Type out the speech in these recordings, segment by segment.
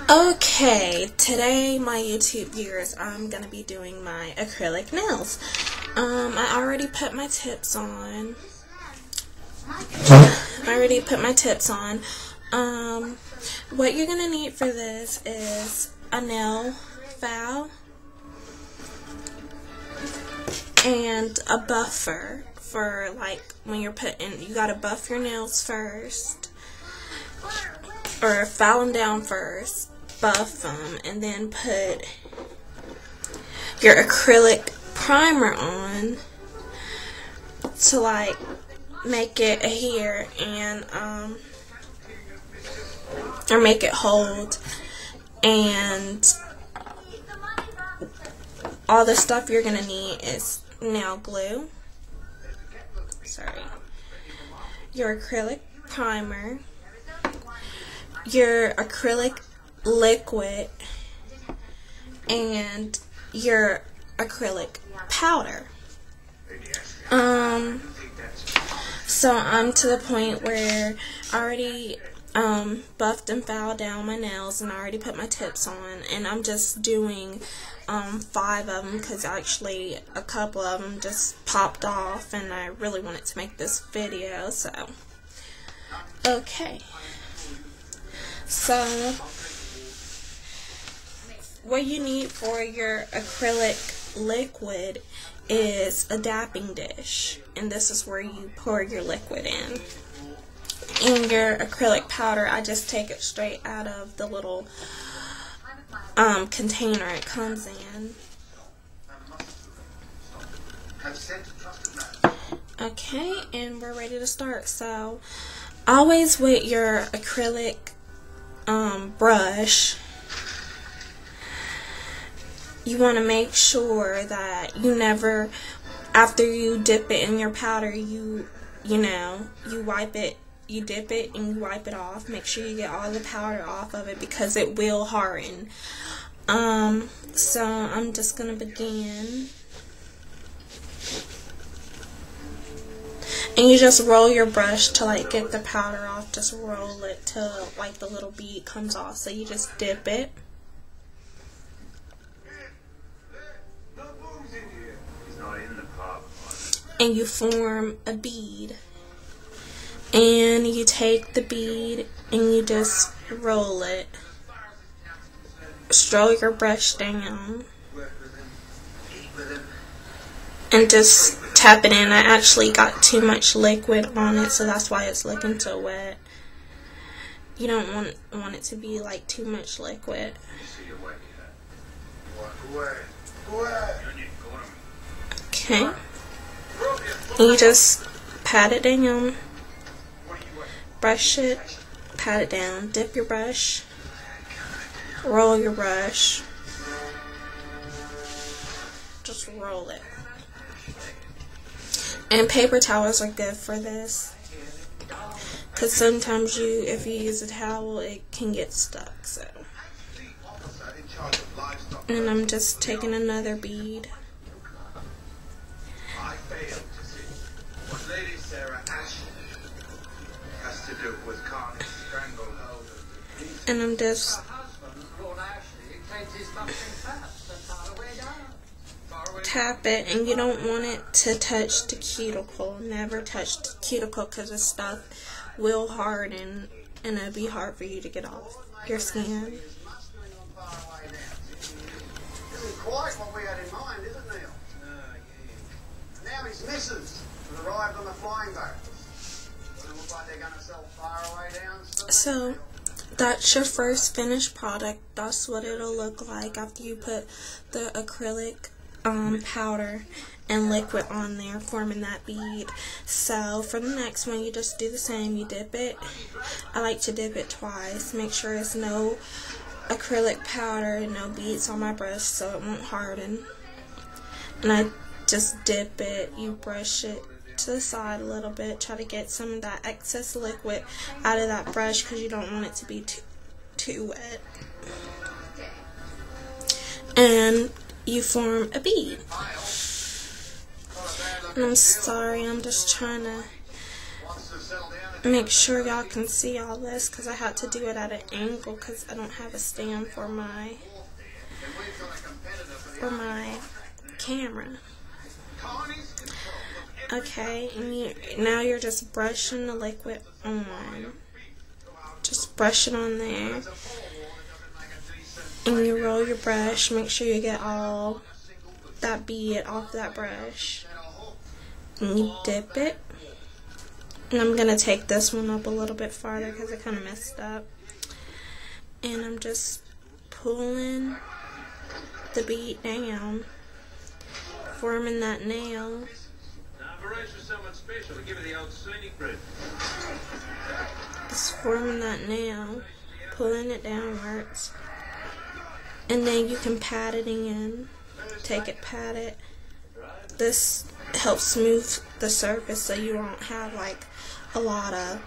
Okay, today my YouTube viewers, I'm gonna be doing my acrylic nails. I already put my tips on. What you're gonna need for this is a nail file and a buffer for like when you're you gotta buff your nails first, or file them down first, buff them, and then put your acrylic primer on to like make it adhere and or make it hold. And all the stuff you're gonna need is nail glue, your acrylic primer, your acrylic liquid, and your acrylic powder. So I'm to the point where I already buffed and filed down my nails, and I already put my tips on, and I'm just doing 5 of them because actually a couple of them just popped off and I really wanted to make this video. So okay, so what you need for your acrylic liquid is a dapping dish, and this is where you pour your liquid in. And your acrylic powder, I just take it straight out of the little container it comes in. Okay, and we're ready to start. So always with your acrylic brush, you want to make sure that you never, after you dip it in your powder, you wipe it. You dip it and you wipe it off. Make sure you get all the powder off of it because it will harden. So I'm just going to begin. And you just roll your brush to like get the powder off. Just roll it till like the little bead comes off. So you just dip it. And you form a bead. And you take the bead and you just roll it. Stroll your brush down. And just tap it in. I actually got too much liquid on it, so that's why it's looking so wet. You don't want it to be like too much liquid. Okay. And you just pat it down. Brush it, pat it down, dip your brush, roll your brush, just roll it. And paper towels are good for this, because sometimes if you use a towel, it can get stuck. So, and I'm just taking another bead. And I'm just tap it, and you don't want it to touch the cuticle. Never touch the cuticle because the stuff will harden and it'll be hard for you to get off your skin. Quite what we had in mind, isn't Neil? Now his missus has arrived on the flying boat. Doesn't look like they're going to sell far away down. So that's your first finished product. That's what it'll look like after you put the acrylic powder and liquid on there, forming that bead. So for the next one, you just do the same. You dip it. I like to dip it twice. Make sure there's no acrylic powder and no beads on my brush so it won't harden. And I just dip it. You brush it to the side a little bit. Try to get some of that excess liquid out of that brush because you don't want it to be too wet. And you form a bead. And I'm sorry, I'm just trying to make sure y'all can see all this because I had to do it at an angle because I don't have a stand for my camera. Okay, and now you're just brushing the liquid on. Just brush it on there. And you roll your brush. Make sure you get all that bead off that brush. And you dip it. And I'm going to take this one up a little bit farther because I kind of messed up. And I'm just pulling the bead down, forming that nail. Just forming that nail, pulling it downwards. And then you can pat it in. Take it, pat it. This helps smooth the surface so you won't have like a lot of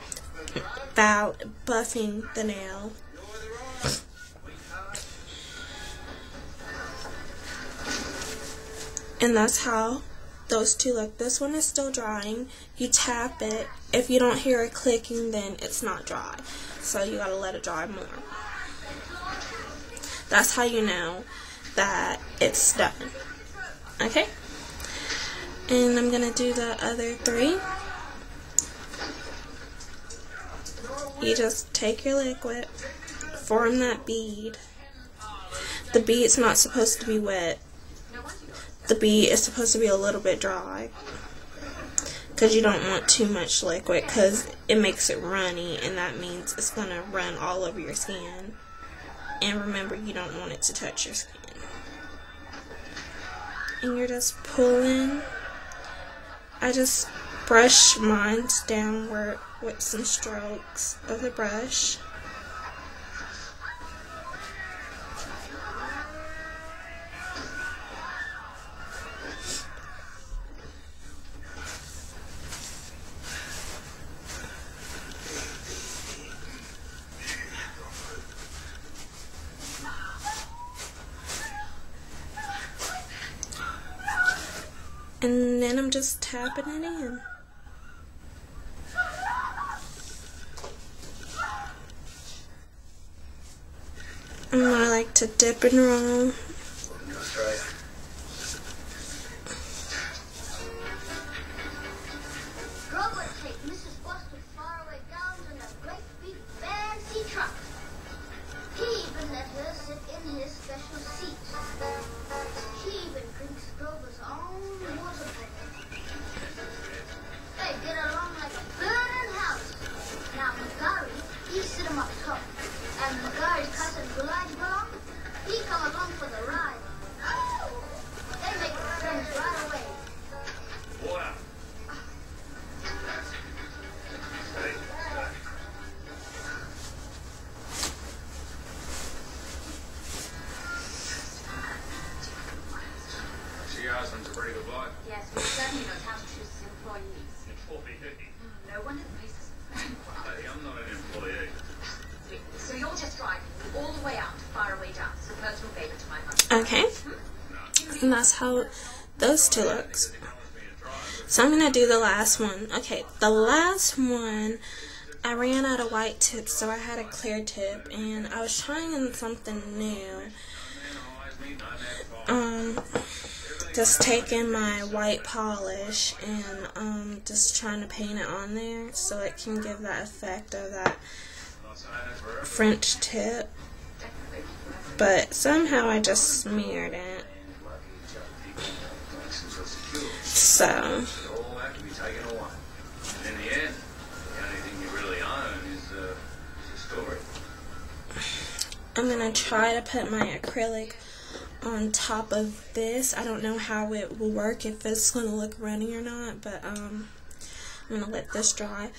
buffing the nail. And that's how those two look. This one is still drying. You tap it. If you don't hear it clicking, then it's not dry. So you gotta let it dry more. That's how you know that it's done. Okay? And I'm gonna do the other three. You just take your liquid, form that bead. The bead's not supposed to be wet. The bead is supposed to be a little bit dry because you don't want too much liquid because it makes it runny, and that means it's going to run all over your skin. And remember, you don't want it to touch your skin. And you're just pulling. I just brush mine downward with some strokes of the brush. And then I'm just tapping it in. And I like to dip and roll. Robert, take Mrs. Buster's faraway gowns in a great big fancy truck. He even let her sit in his special seat. He even drinks Grover's own water bottle. They get along like a burning house. Now McGarry, he sit him up top. And McGarry's cousin Gulagong, he come along for the ride. They make friends right away. Water. Your husband's a pretty good bloke. Yes, but certainly knows how to choose his employees. Employee. No wonder the place is bankrupt. Hey, I'm not an employee. So you're just driving me all the way out to Faraway Downs, a personal favour to my husband. Okay. And that's how those two looks. So I'm going to do the last one. Okay, the last one, I ran out of white tips, so I had a clear tip, and I was trying something new. Just taking my white polish and just trying to paint it on there so it can give that effect of that French tip. But somehow I just smeared it. So I'm gonna try to put my acrylic on top of this. I don't know how it will work, if it's gonna look runny or not, but I'm gonna let this dry.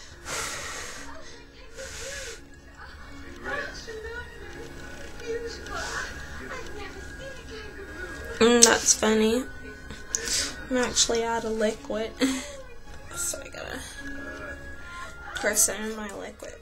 That's funny. I'm actually out of liquid. So I gotta press in my liquid.